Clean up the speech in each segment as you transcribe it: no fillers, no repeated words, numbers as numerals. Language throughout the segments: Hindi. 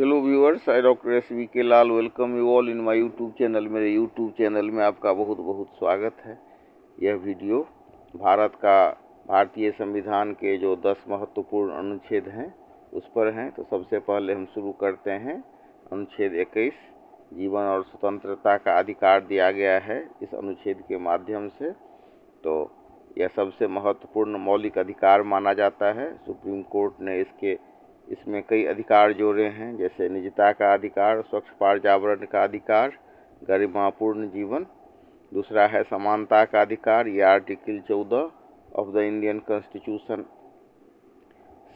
Hello viewers, I doctor SVK Lal welcome you all in my YouTube channel. मेरे यूट्यूब चैनल में आपका बहुत बहुत स्वागत है। यह वीडियो भारतीय संविधान के जो 10 महत्वपूर्ण अनुच्छेद हैं उस पर हैं। तो सबसे पहले हम शुरू करते हैं। अनुच्छेद 21, जीवन और स्वतंत्रता का अधिकार दिया गया है इस अनुच्छेद के माध्यम से। तो यह सबसे महत्वपूर्ण मौलिक अधिकार माना जाता है। सुप्रीम कोर्ट ने इसमें कई अधिकार जोड़े हैं, जैसे निजता का अधिकार, स्वच्छ पर्यावरण का अधिकार, गरिमापूर्ण जीवन। दूसरा है समानता का अधिकार, ये article 14 of the Indian constitution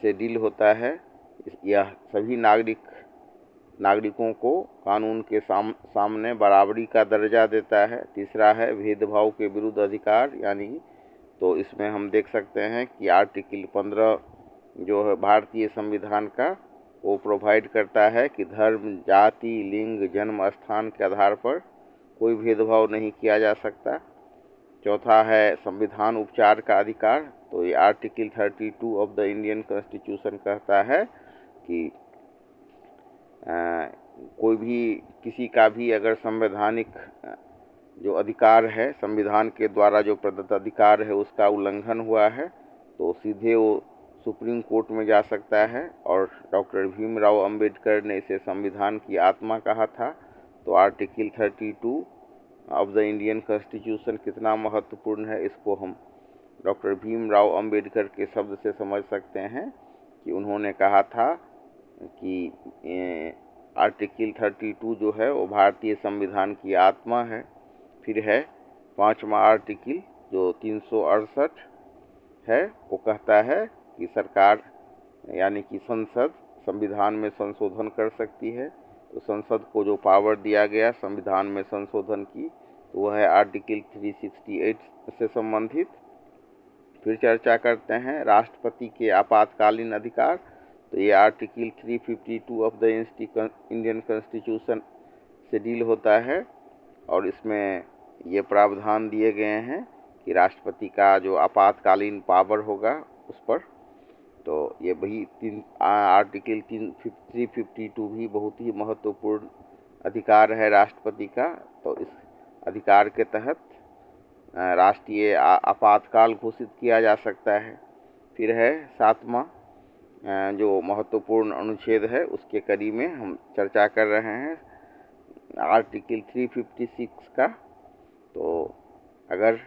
से डील होता है। यह सभी नागरिकों को कानून के सामने बराबरी का दर्जा देता है। तीसरा है भेदभाव के विरुद्ध अधिकार, यानी तो इसमें हम देख सकते हैं कि आर्टिकल 15 जो है भारतीय संविधान का, वो प्रोवाइड करता है कि धर्म, जाति, लिंग, जन्म स्थान के आधार पर कोई भेदभाव नहीं किया जा सकता। चौथा है संविधान उपचार का अधिकार। तो ये article 32 of the Indian constitution कहता है कि कोई भी किसी का भी अगर संवैधानिक जो अधिकार है, संविधान के द्वारा जो प्रदत्त अधिकार है, उसका उल्लंघन हुआ है तो सीधे वो सुप्रीम कोर्ट में जा सकता है। और डॉक्टर भीमराव अंबेडकर ने इसे संविधान की आत्मा कहा था। तो article 32 of the Indian constitution कितना महत्वपूर्ण है, इसको हम डॉक्टर भीमराव अंबेडकर के शब्द से समझ सकते हैं कि उन्होंने कहा था कि आर्टिकल 32 जो है वो भारतीय संविधान की आत्मा है। फिर है पांचवा आर्टिकल जो 368 है, वो कहता है कि सरकार यानी कि संसद संविधान में संशोधन कर सकती है। तो संसद को जो पावर दिया गया संविधान में संशोधन की, तो वह है आर्टिकल 368 से संबंधित। फिर चर्चा करते हैं राष्ट्रपति के आपातकालीन अधिकार। तो ये article 352 of the Indian constitution से डील होता है और इसमें ये प्रावधान दिए गए हैं कि राष्ट्रपति का जो आपातकालीन पावर होगा उस पर। तो ये वही आर्टिकल 352 भी बहुत ही महत्वपूर्ण अधिकार है राष्ट्रपति का। तो इस अधिकार के तहत राष्ट्रीय आपातकाल घोषित किया जा सकता है। फिर है सातवां जो महत्वपूर्ण अनुच्छेद है, उसके कड़ी में हम चर्चा कर रहे हैं आर्टिकल 356 का। तो अगर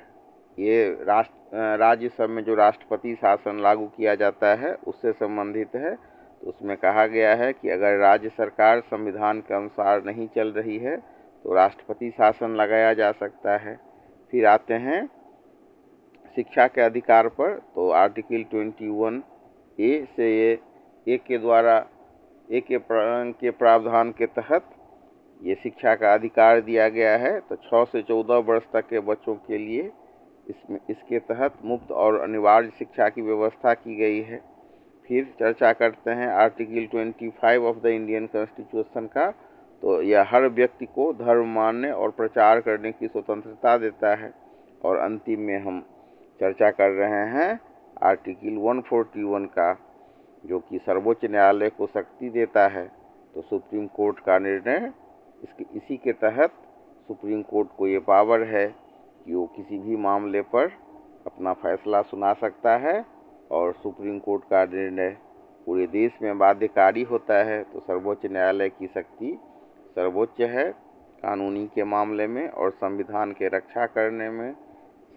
ये राज्य सब में जो राष्ट्रपति शासन लागू किया जाता है उससे संबंधित है। तो उसमें कहा गया है कि अगर राज्य सरकार संविधान के अनुसार नहीं चल रही है तो राष्ट्रपति शासन लगाया जा सकता है। फिर आते हैं शिक्षा के अधिकार पर। तो आर्टिकल 21A से ए के प्रावधान के तहत ये शिक्षा का अधिकार दिया गया है। तो 6 से 14 वर्ष तक के बच्चों के लिए इसके तहत मुफ्त और अनिवार्य शिक्षा की व्यवस्था की गई है। फिर चर्चा करते हैं article 25 of the Indian constitution का। तो यह हर व्यक्ति को धर्म मानने और प्रचार करने की स्वतंत्रता देता है। और अंतिम में हम चर्चा कर रहे हैं आर्टिकल 141 का, जो कि सर्वोच्च न्यायालय को शक्ति देता है। तो सुप्रीम कोर्ट का निर्णय इसी के तहत सुप्रीम कोर्ट को ये पावर है कि वो किसी भी मामले पर अपना फैसला सुना सकता है और सुप्रीम कोर्ट का निर्णय पूरे देश में बाध्यकारी होता है। तो सर्वोच्च न्यायालय की शक्ति सर्वोच्च है कानूनी के मामले में और संविधान के रक्षा करने में,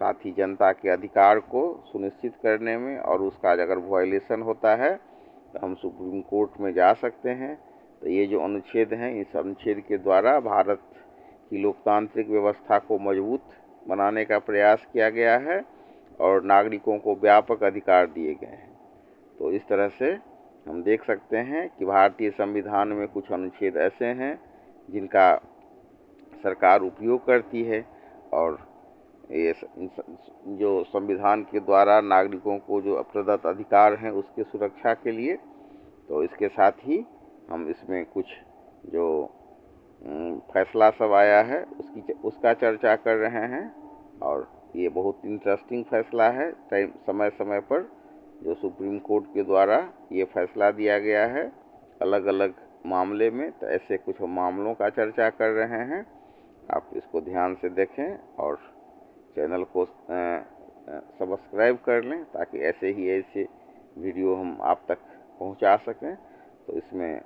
साथ ही जनता के अधिकार को सुनिश्चित करने में। और उसका अगर वायलेशन होता है तो हम सुप्रीम कोर्ट में जा सकते हैं। तो ये जो अनुच्छेद हैं, इस अनुच्छेद के द्वारा भारत की लोकतांत्रिक व्यवस्था को मजबूत बनाने का प्रयास किया गया है और नागरिकों को व्यापक अधिकार दिए गए हैं। तो इस तरह से हम देख सकते हैं कि भारतीय संविधान में कुछ अनुच्छेद ऐसे हैं जिनका सरकार उपयोग करती है और ये जो संविधान के द्वारा नागरिकों को जो प्रदत्त अधिकार हैं उसके सुरक्षा के लिए। तो इसके साथ ही हम इसमें कुछ जो फैसला सब आया है उसका चर्चा कर रहे हैं। और ये बहुत इंटरेस्टिंग फैसला है। समय समय पर जो सुप्रीम कोर्ट के द्वारा ये फैसला दिया गया है, अलग अलग मामले में, तो ऐसे कुछ मामलों का चर्चा कर रहे हैं। आप इसको ध्यान से देखें और चैनल को सब्सक्राइब कर लें, ताकि ऐसे वीडियो हम आप तक पहुंचा सकें। तो इसमें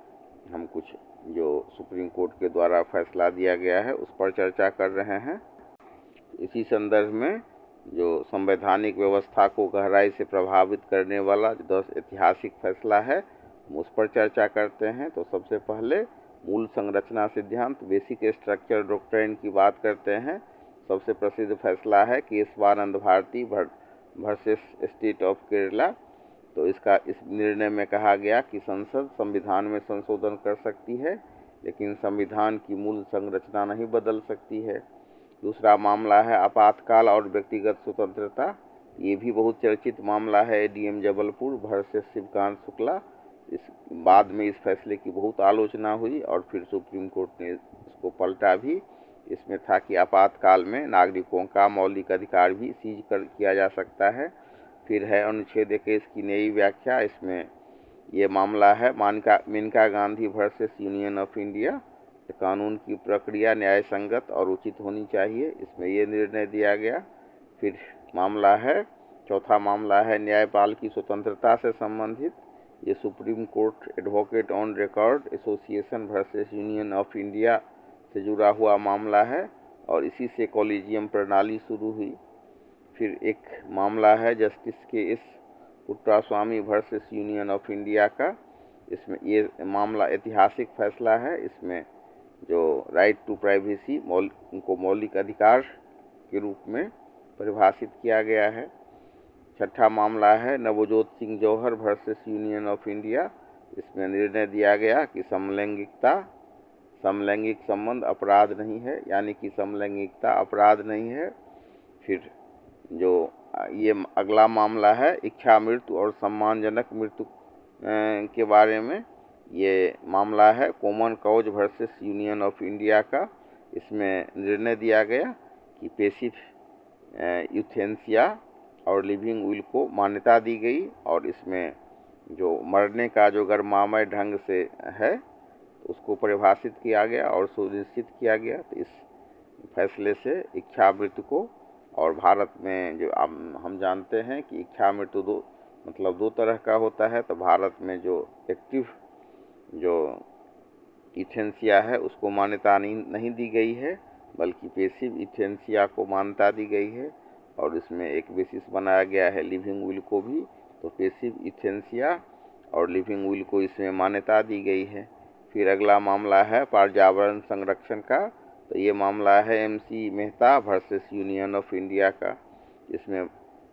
हम कुछ जो सुप्रीम कोर्ट के द्वारा फैसला दिया गया है उस पर चर्चा कर रहे हैं। इसी संदर्भ में जो संवैधानिक व्यवस्था को गहराई से प्रभावित करने वाला 10 ऐतिहासिक फैसला है, हम उस पर चर्चा करते हैं। तो सबसे पहले मूल संरचना सिद्धांत, बेसिक स्ट्रक्चर डॉक्ट्राइन की बात करते हैं। सबसे प्रसिद्ध फैसला है Keshavananda Bharati versus state of Kerala. तो इस निर्णय में कहा गया कि संसद संविधान में संशोधन कर सकती है, लेकिन संविधान की मूल संरचना नहीं बदल सकती है। दूसरा मामला है आपातकाल और व्यक्तिगत स्वतंत्रता। ये भी बहुत चर्चित मामला है, एडीएम जबलपुर वर्सेस शिवकांत शुक्ला। इस बाद में इस फैसले की बहुत आलोचना हुई और फिर सुप्रीम कोर्ट ने इसको पलटा भी। इसमें था कि आपातकाल में नागरिकों का मौलिक अधिकार भी सीज किया जा सकता है। फिर है अनुच्छेद 21 की नई व्याख्या। इसमें ये मामला है Maneka Gandhi versus union of India. कानून की प्रक्रिया न्याय संगत और उचित होनी चाहिए, इसमें ये निर्णय दिया गया। फिर चौथा मामला है न्यायपाल की स्वतंत्रता से संबंधित। ये supreme court advocate on record association versus union of India से जुड़ा हुआ मामला है और इसी से कॉलेजियम प्रणाली शुरू हुई। फिर एक मामला है जस्टिस के S Puttaswamy versus union of India का। इसमें ये मामला ऐतिहासिक फैसला है। इसमें जो राइट टू प्राइवेसी को मौलिक अधिकार के रूप में परिभाषित किया गया है। छठा मामला है नवजोत सिंह जौहर वर्सेस यूनियन ऑफ इंडिया। इसमें निर्णय दिया गया कि समलैंगिक संबंध अपराध नहीं है, यानी कि समलैंगिकता अपराध नहीं है। फिर जो ये अगला मामला है इच्छा मृत्यु और सम्मानजनक मृत्यु के बारे में। ये मामला है common cause versus union of India का। इसमें निर्णय दिया गया कि पेसिव यूथेनेसिया और लिविंग विल को मान्यता दी गई और इसमें जो मरने का जो गर्मामय ढंग से है उसको परिभाषित किया गया और सुनिश्चित किया गया। तो इस फैसले से इच्छा मृत्यु को, और भारत में जो हम जानते हैं कि इच्छा मृत्यु दो तरह का होता है। तो भारत में जो एक्टिव जो यूथेनेसिया है उसको मान्यता नहीं दी गई है, बल्कि पेसिव यूथेनेसिया को मान्यता दी गई है। और इसमें एक बेसिस बनाया गया है लिविंग विल को भी। तो पेसिव यूथेनेसिया और लिविंग विल को इसमें मान्यता दी गई है। फिर अगला मामला है पर्यावरण संरक्षण का। तो ये मामला है MC Mehta versus union of India का।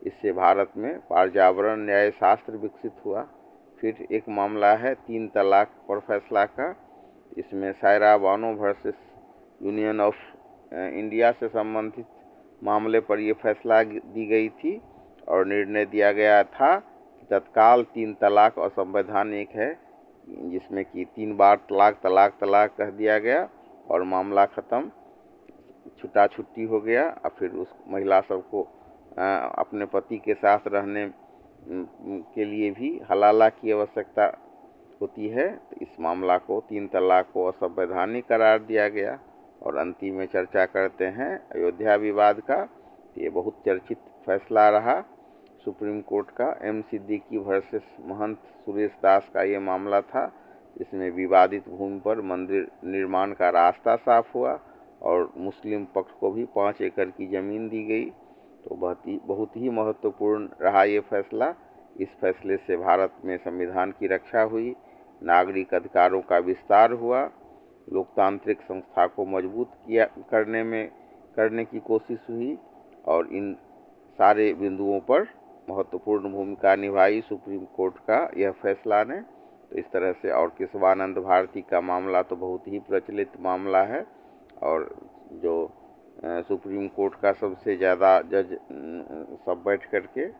इससे भारत में पर्यावरण न्याय शास्त्र विकसित हुआ। फिर एक मामला है 3 तलाक पर फैसला का। इसमें Saira Bano versus union of India से संबंधित मामले पर यह फैसला दी गई थी और निर्णय दिया गया था कि तत्काल 3 तलाक असंवैधानिक है, जिसमें कि 3 बार तलाक कह दिया गया और मामला ख़त्म, छुट्टा छुट्टी हो गया। और फिर उस महिला सबको अपने पति के साथ रहने के लिए भी हलाला की आवश्यकता होती है। तो इस मामला को 3 तलाक को असंवैधानिक करार दिया गया। और अंतिम में चर्चा करते हैं अयोध्या विवाद का। ये बहुत चर्चित फैसला रहा सुप्रीम कोर्ट का। M सिद्दीकी वर्सेस महंत सुरेश दास का ये मामला था। इसमें विवादित भूमि पर मंदिर निर्माण का रास्ता साफ हुआ और मुस्लिम पक्ष को भी 5 एकड़ की ज़मीन दी गई। तो बहुत ही महत्वपूर्ण रहा ये फैसला। इस फैसले से भारत में संविधान की रक्षा हुई, नागरिक अधिकारों का विस्तार हुआ, लोकतांत्रिक संस्था को मजबूत करने की कोशिश हुई और इन सारे बिंदुओं पर महत्वपूर्ण भूमिका निभाई सुप्रीम कोर्ट का यह फैसला ने। तो इस तरह से, और केशवानंद भारती का मामला तो बहुत ही प्रचलित मामला है और जो सुप्रीम कोर्ट का सबसे ज़्यादा जज सब बैठ करके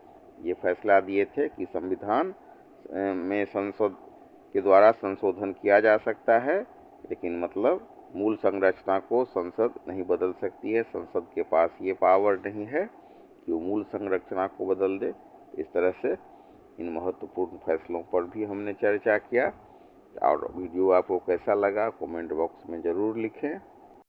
ये फैसला दिए थे कि संविधान में संसद के द्वारा संशोधन किया जा सकता है, लेकिन मतलब मूल संरचना को संसद नहीं बदल सकती है। संसद के पास ये पावर नहीं है कि वो मूल संरचना को बदल दे। इस तरह से इन महत्वपूर्ण फैसलों पर भी हमने चर्चा किया। और वीडियो आपको कैसा लगा कमेंट बॉक्स में ज़रूर लिखें।